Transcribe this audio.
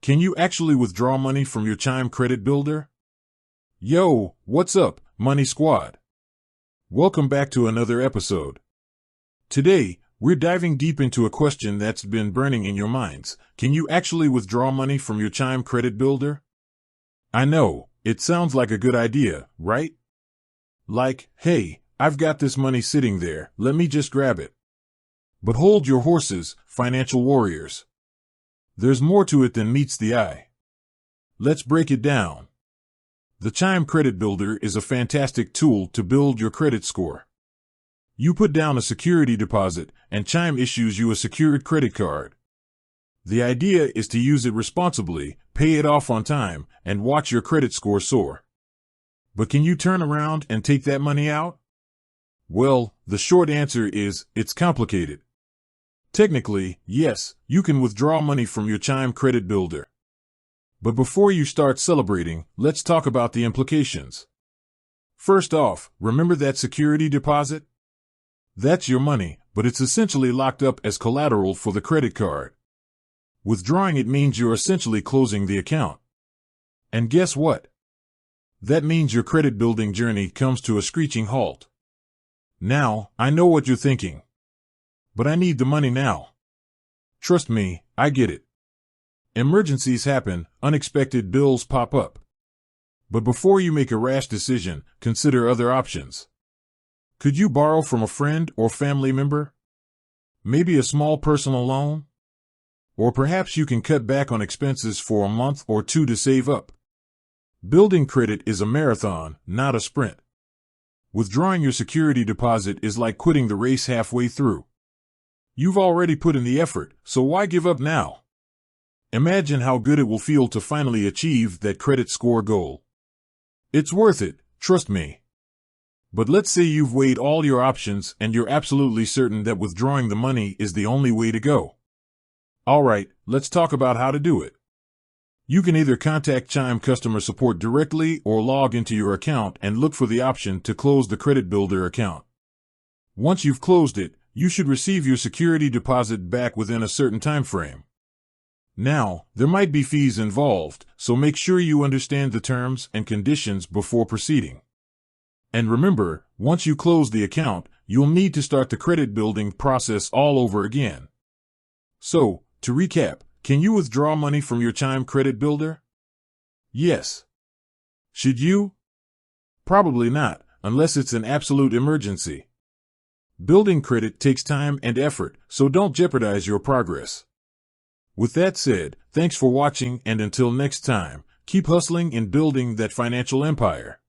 Can you actually withdraw money from your Chime credit builder? Yo, what's up, Money Squad? Welcome back to another episode. Today, we're diving deep into a question that's been burning in your minds. Can you actually withdraw money from your Chime credit builder? I know, it sounds like a good idea, right? Like, hey, I've got this money sitting there, let me just grab it. But hold your horses, financial warriors. There's more to it than meets the eye. Let's break it down. The Chime Credit Builder is a fantastic tool to build your credit score. You put down a security deposit, and Chime issues you a secured credit card. The idea is to use it responsibly, pay it off on time, and watch your credit score soar. But can you turn around and take that money out? Well, the short answer is, it's complicated. Technically, yes, you can withdraw money from your Chime Credit Builder. But before you start celebrating, let's talk about the implications. First off, remember that security deposit? That's your money, but it's essentially locked up as collateral for the credit card. Withdrawing it means you're essentially closing the account. And guess what? That means your credit building journey comes to a screeching halt. Now, I know what you're thinking. But I need the money now. Trust me, I get it. Emergencies happen, unexpected bills pop up. But before you make a rash decision, consider other options. Could you borrow from a friend or family member? Maybe a small personal loan? Or perhaps you can cut back on expenses for a month or two to save up. Building credit is a marathon, not a sprint. Withdrawing your security deposit is like quitting the race halfway through. You've already put in the effort, so why give up now? Imagine how good it will feel to finally achieve that credit score goal. It's worth it, trust me. But let's say you've weighed all your options and you're absolutely certain that withdrawing the money is the only way to go. Alright, let's talk about how to do it. You can either contact Chime customer support directly or log into your account and look for the option to close the credit builder account. Once you've closed it, you should receive your security deposit back within a certain time frame. Now, there might be fees involved, so make sure you understand the terms and conditions before proceeding. And remember, once you close the account, you'll need to start the credit building process all over again. So, to recap, can you withdraw money from your Chime credit builder? Yes. Should you? Probably not, unless it's an absolute emergency. Building credit takes time and effort, so don't jeopardize your progress. With that said, thanks for watching, and until next time, keep hustling and building that financial empire.